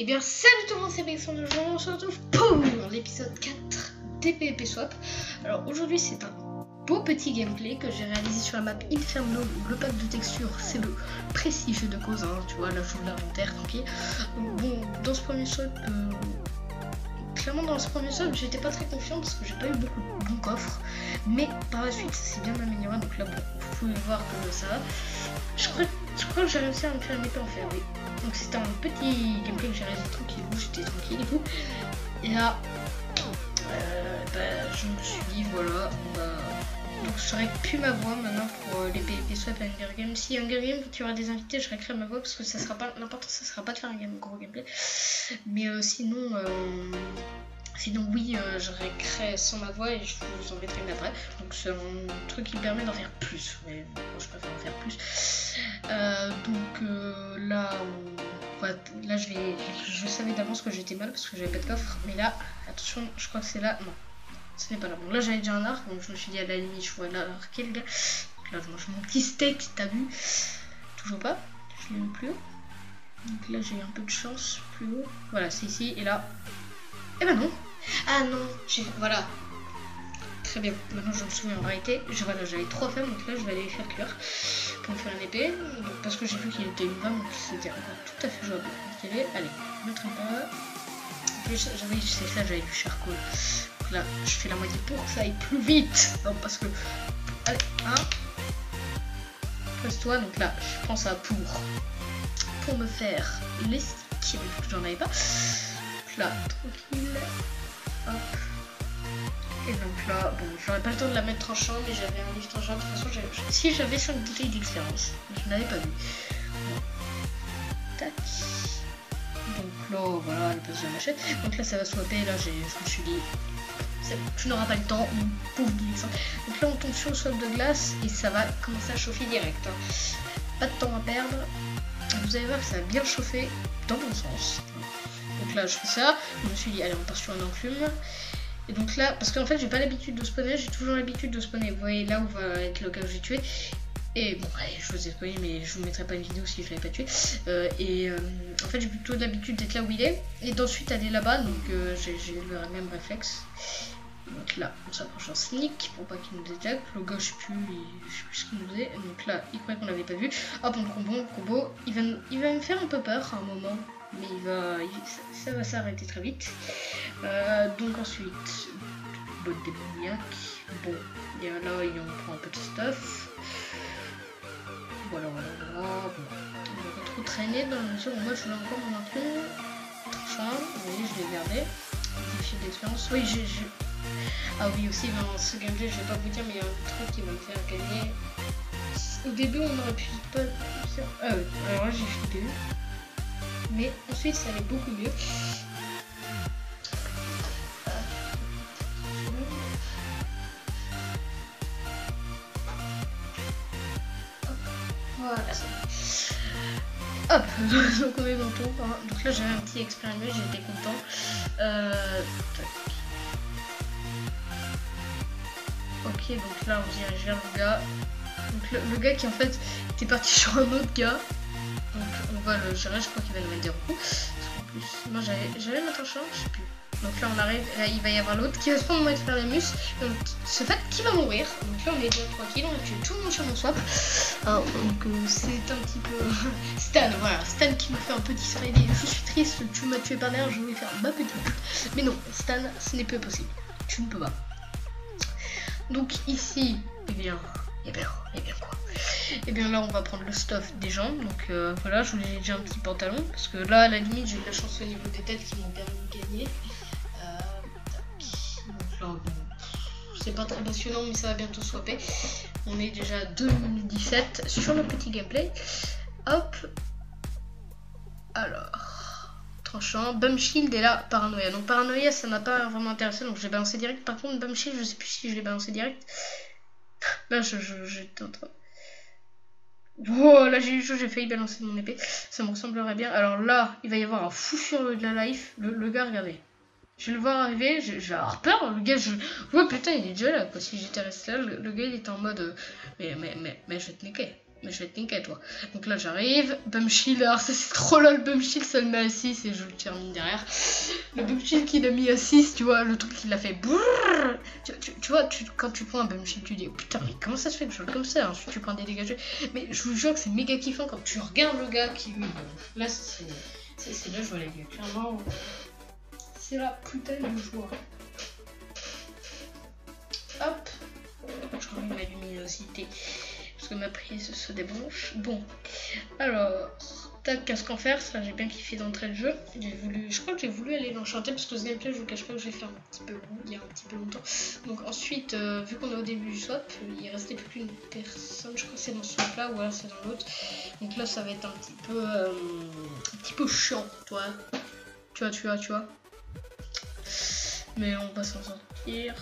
Et bien salut tout le monde, c'est Alexandre, on se retrouve pour l'épisode 4 des PvP Swap. Alors aujourd'hui c'est un beau petit gameplay que j'ai réalisé sur la map Inferno. Le pack de texture c'est le prestige de cause, hein, tu vois, là je joue l'inventaire, tant pis. Bon, dans ce premier swap, clairement dans ce premier swap j'étais pas très confiant parce que j'ai pas eu beaucoup de bons coffres. Mais par la suite ça s'est bien amélioré, donc là bon, vous pouvez voir que ça va. Je crois que j'ai réussi à me faire une épée en fer, oui. Donc c'était un petit gameplay que j'ai réalisé tranquille, où j'étais tranquille et tout. Et là, je me suis dit voilà, donc j'aurais plus ma voix maintenant pour les PvP Swap à Hunger Games. Si Hunger Games tu auras des invités, je récréerai ma voix parce que ça sera pas l'important, ça sera pas de faire un gros gameplay. Mais sinon oui, je récréerai sans ma voix et je vous en mettrai une après. Donc c'est un truc qui permet d'en faire plus. Mais moi je préfère en faire plus. Là je savais d'avance que j'étais mal parce que j'avais pas de coffre. Mais là, attention, je crois que c'est là. Non, ce n'est pas là. Bon, là j'avais déjà un arc, donc je me suis dit à la limite je vois l'arquer le gars. Donc là je mange mon petit steak, t'as vu? Toujours pas, je l'ai eu plus haut. Donc là j'ai eu un peu de chance plus haut. Voilà, c'est ici et là. Eh ben non. Ah non, voilà. Très bien, maintenant je me souviens en réalité, j'avais 3 femmes, donc là je vais aller les faire cuire pour me faire une épée, donc, parce que j'ai vu qu'il était une femme, donc c'était encore tout à fait jouable. Allez, mettre un pas. C'est ça, j'avais du charcoal. Donc là, je fais la moitié pour que ça aille plus vite. Non, parce que. Allez, pose-toi, donc là, je prends ça pour me faire les sticks, mais j'en avais pas. Donc là, tranquille. Hop. Et donc là, bon, j'aurais pas le temps de la mettre en champ, mais j'avais un livre en champ. De toute façon, si j'avais 5 bouteilles d'expérience, je n'avais pas vu. Bon. Tac. Donc là, voilà, elle passe de la machette. Donc là, ça va swapper. Là, je me suis dit, tu n'auras pas le temps, mon pauvre Alexandre. Donc là, on tombe sur le swap de glace et ça va commencer à chauffer direct. Hein. Pas de temps à perdre. Vous allez voir que ça va bien chauffer dans mon sens. Donc là, je fais ça. Je me suis dit, allez, on part sur un enclume. Et donc là, parce qu'en fait j'ai pas l'habitude de spawner, j'ai toujours l'habitude de spawner. Vous voyez là où va être le gars que j'ai tué. Et bon, allez, je vous ai spawné, mais je vous mettrai pas une vidéo si je l'avais pas tué. En fait j'ai plutôt l'habitude d'être là où il est. Et d'ensuite aller là-bas, donc j'ai le même réflexe. Donc là, on s'approche en sneak pour pas qu'il nous détecte. Le gars, je sais plus ce qu'il nous faisait. Donc là, il croyait qu'on l'avait pas vu. Hop, le combo. Il va me faire un peu peur à un moment. Mais ça va s'arrêter très vite. Donc ensuite, botte démoniaque. Bon, et là on prend un peu de stuff. Voilà. Bon, on va pas trop traîner dans la mesure où moi je voulais encore mon enclume. Enfin, vous voyez, je l'ai gardé. Défi d'expérience. Oui, ah oui, aussi dans ce gameplay, je vais pas vous dire, mais il y a un truc qui va me faire gagner. Au début, on aurait pu pas faire. Alors là, j'ai flippé. Mais ensuite ça allait beaucoup mieux. Voilà. Hop, donc on est dans le tour. Hein. Donc là j'avais un petit expérience, j'étais content. Ok, donc là on dirige vers le gars. Donc le gars qui en fait était parti sur un autre gars. Donc on va le gérer, je crois qu'il va nous mettre des roues. Parce qu'en plus, moi j'allais mettre un champ, je sais plus. Donc là on arrive, là il va y avoir l'autre qui va se prendre moi de faire la mus. Donc ce fait qui va mourir. Donc là on est déjà tranquille, on a tué tout le monde sur mon swap. Alors, donc c'est un petit peu. Stan, voilà, Stan qui me fait un petit smiley. Je suis triste, tu m'as tué par derrière, je voulais faire ma petite pute. Mais non, Stan, ce n'est pas possible. Tu ne peux pas. Donc ici, eh bien quoi. Et bien là on va prendre le stuff des gens, donc voilà, je voulais déjà un petit pantalon, parce que là à la limite j'ai eu la chance au niveau des têtes qui m'ont permis de gagner. Donc là bon, c'est pas très passionnant mais ça va bientôt swapper. On est déjà à 2 minutes 17 sur le petit gameplay. Hop. Alors, tranchant, Bum Shield et là Paranoia. Donc Paranoia ça m'a pas vraiment intéressé, donc je l'ai balancé direct. Par contre Bum Shield je sais plus si je l'ai balancé direct. Là j'étais en train. Wow, là j'ai eu chaud, j'ai failli balancer mon épée. Ça me ressemblerait bien. Alors là, il va y avoir un fou furieux de la life. Le gars, regardez. Je vais le voir arriver, je vais avoir peur. Le gars, ouais, putain, il est déjà là, quoi. Si j'étais resté là, le gars, il était en mode. Mais je vais te niquer. Mais je vais te niquer toi. Donc là j'arrive, bum shield, alors ça c'est trop là, le bum shield ça le met à 6 et je le termine derrière. Le bum shield qu'il a mis à 6, tu vois, le truc qu'il a fait brrr. Tu vois, quand tu prends un bum shield tu dis putain mais comment ça se fait que je joue comme ça, ensuite tu prends des dégagés. Mais je vous jure que c'est méga kiffant quand tu regardes le gars qui lui, là c'est là je vois les gars, clairement c'est la putain de joie. Hop, je remets ma luminosité. Parce que ma prise se débranche. Bon, alors, tac, qu'est-ce qu'en faire? Ça, j'ai bien kiffé d'entrer le jeu. Je crois que j'ai voulu aller l'enchanter parce que ce gameplay, je vous cache pas que j'ai fait un petit peu il y a un petit peu longtemps. Donc ensuite, vu qu'on est au début du swap, il restait plus qu'une personne. Je crois que c'est dans ce swap là ou alors c'est dans l'autre. Donc là, ça va être un petit peu chiant, toi. Tu vois. Mais on va s'en sortir.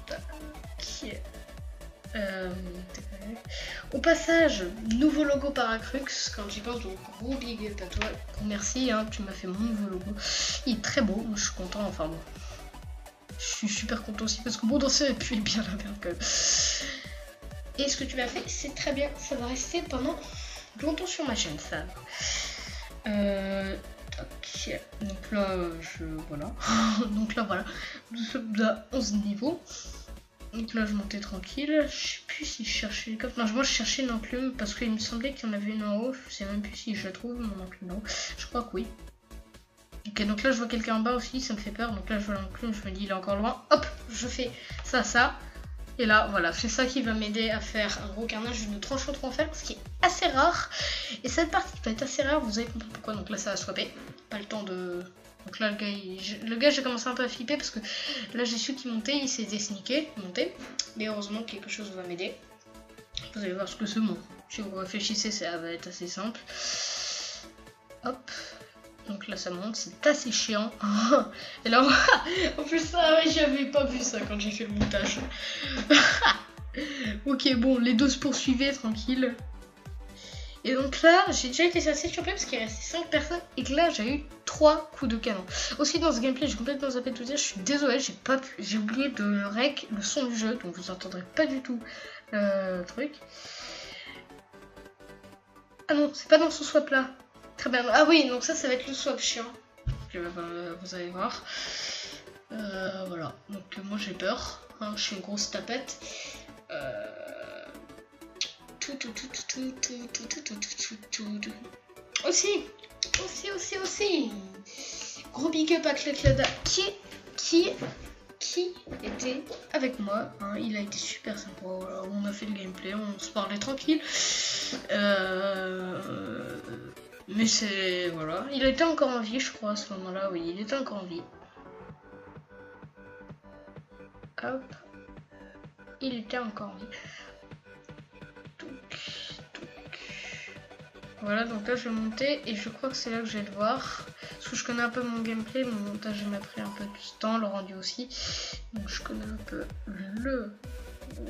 Tac. Au passage, nouveau logo Paracrux, quand j'y pense, donc gros big up à toi, merci, hein, tu m'as fait mon nouveau logo, il est très beau, je suis content, enfin bon, je suis super content aussi parce que mon danseur est bien la merde quand même. Et ce que tu m'as fait, c'est très bien, ça va rester pendant longtemps sur ma chaîne, ça. Ok, donc là, voilà, donc là voilà, nous sommes à 11 niveaux. Donc là je montais tranquille, je sais plus si je cherchais les coffres, non moi je cherchais une enclume parce qu'il me semblait qu'il y en avait une en haut, je sais même plus si je la trouve mon enclume en haut, je crois que oui. Ok donc là je vois quelqu'un en bas aussi, ça me fait peur, donc là je vois l'enclume, je me dis il est encore loin, hop je fais ça, et là voilà c'est ça qui va m'aider à faire un gros carnage d'une tranche au en fer, ce qui est assez rare, et cette partie va être assez rare, vous allez comprendre pourquoi, donc là ça va swapper, pas le temps de... Donc là le gars j'ai commencé un peu à flipper parce que là j'ai su qu'il montait, il s'était sneaké, monté. Mais heureusement quelque chose va m'aider. Vous allez voir ce que c'est bon. Si vous réfléchissez ça va être assez simple. Hop. Donc là ça monte, c'est assez chiant. Et là en plus ça j'avais pas vu ça quand j'ai fait le montage. Ok bon les deux se poursuivaient tranquille. Et donc là, j'ai déjà été assez surpris parce qu'il restait 5 personnes et que là, j'ai eu 3 coups de canon. Aussi dans ce gameplay, j'ai complètement zappé de tout dire, je suis désolée, j'ai oublié de rec le son du jeu, donc vous entendrez pas du tout le truc. Ah non, c'est pas dans ce swap là. Très bien. Ah oui, donc ça va être le swap chiant. Vous allez voir. Voilà, donc moi j'ai peur, hein, je suis une grosse tapette. Aussi. Gros big up à Claclada qui était avec moi, hein, il a été super sympa, on a fait le gameplay, on se parlait tranquille, mais c'est, voilà, il était encore en vie je crois à ce moment là, oui il était encore en vie, hop, il était encore en vie. Voilà, donc là je vais monter et je crois que c'est là que je vais le voir. Parce que je connais un peu mon gameplay, mon montage m'a pris un peu de temps, le rendu aussi. Donc je connais un peu le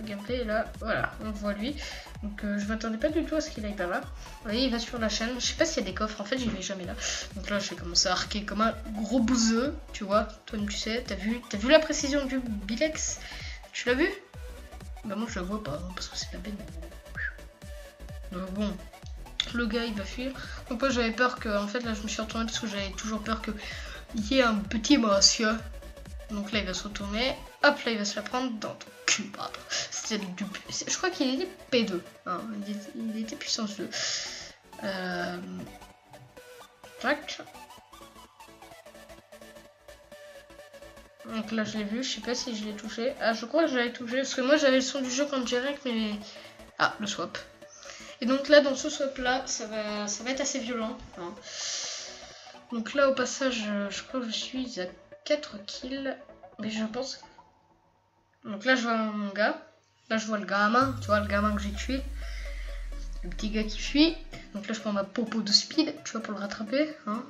gameplay et là, voilà, on voit lui. Donc je m'attendais pas du tout à ce qu'il aille par là. Vous voyez, il va sur la chaîne, je sais pas s'il y a des coffres, en fait j'y vais jamais là. Donc là je vais commencer à arquer comme un gros bouseux, tu vois. Toi tu sais, t'as vu la précision du bilex? Tu l'as vu? Bah moi je la vois pas, hein, parce que c'est la peine. Donc bon. Le gars il va fuir. Donc moi j'avais peur que, en fait là je me suis retournée parce que j'avais toujours peur qu'il y ait un petit monsieur. Donc là il va se retourner. Hop là il va se la prendre dans ton cul. C'était du... Je crois qu'il était P2. Hein. Il était puissance 2. Tac. Donc là je l'ai vu. Je sais pas si je l'ai touché. Ah je crois que je l'avais touché. Parce que moi j'avais le son du jeu quand j'ai rec mais... Ah le swap. Et donc là dans ce swap là ça va être assez violent, hein. Donc là au passage je crois que je suis à 4 kills. Mais je pense. Donc là je vois mon gars. Là je vois le gamin. Tu vois le gamin que j'ai tué. Le petit gars qui fuit. Donc là je prends ma popo de speed. Tu vois pour le rattraper, hein.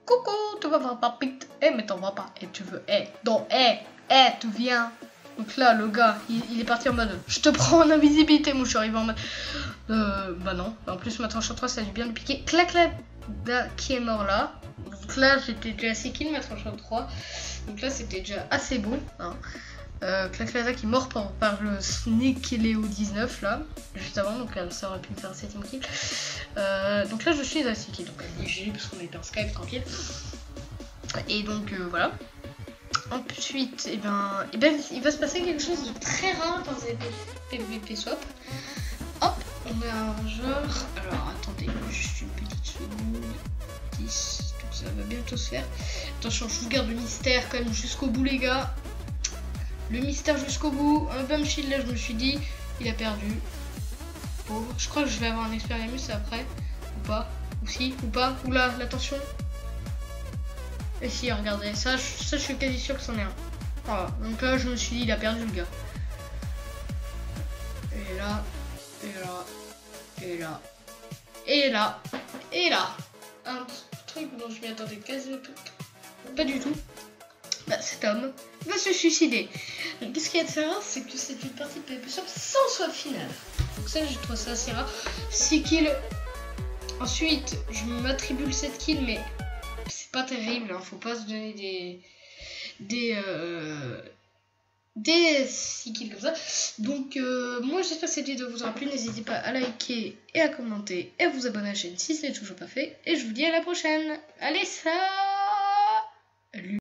Coucou, tu vas voir papite. Eh mais t'en vas pas. Et tu veux. Tu viens. Donc là, le gars, il est parti en mode je te prends en invisibilité. Moi, je suis arrivé en mode bah non. En plus, ma tranche en 3, ça a dû bien le piquer. Clac, qui est mort là. Donc là, j'étais déjà assez kill, ma tranche en 3. Donc là, c'était déjà assez beau. Hein. Claclata qui est mort par le Snekeleo 19 là, juste avant, donc ça aurait pu me faire un 7ème kill. Donc là je suis à 6 kills, donc léger parce qu'on est en Skype tranquille. Et donc voilà. Ensuite, il va se passer quelque chose de très rare dans les PvP swap. Hop, on a un genre. Alors attendez, juste une petite seconde. 10, donc ça va bientôt se faire. Attention, je vous garde le mystère quand même jusqu'au bout, les gars. Le mystère jusqu'au bout. Un Bum Shield là, je me suis dit, il a perdu. Pauvre. Je crois que je vais avoir un Expelliarmus après. Ou pas. Ou si, ou pas. Oula, attention. Et si, regardez, ça je suis quasi sûr que c'en est un. Voilà, donc là je me suis dit, il a perdu le gars. Et là, et là, et là, et là, et là. Un truc dont je m'y attendais quasiment pas du tout. Bah, cet homme va se suicider. Qu'est-ce qu'il y a de ça rare, c'est que c'est une partie de PvP Swap sans swap finale. Donc ça, je trouve ça assez rare. 6 kills. Ensuite, je m'attribue le 7 kills, mais c'est pas terrible, hein. Faut pas se donner des 6 kills comme ça. Donc moi j'espère que cette vidéo vous aura plu. N'hésitez pas à liker et à commenter et à vous abonner à la chaîne si ce n'est toujours pas fait. Et je vous dis à la prochaine. Allez, salut.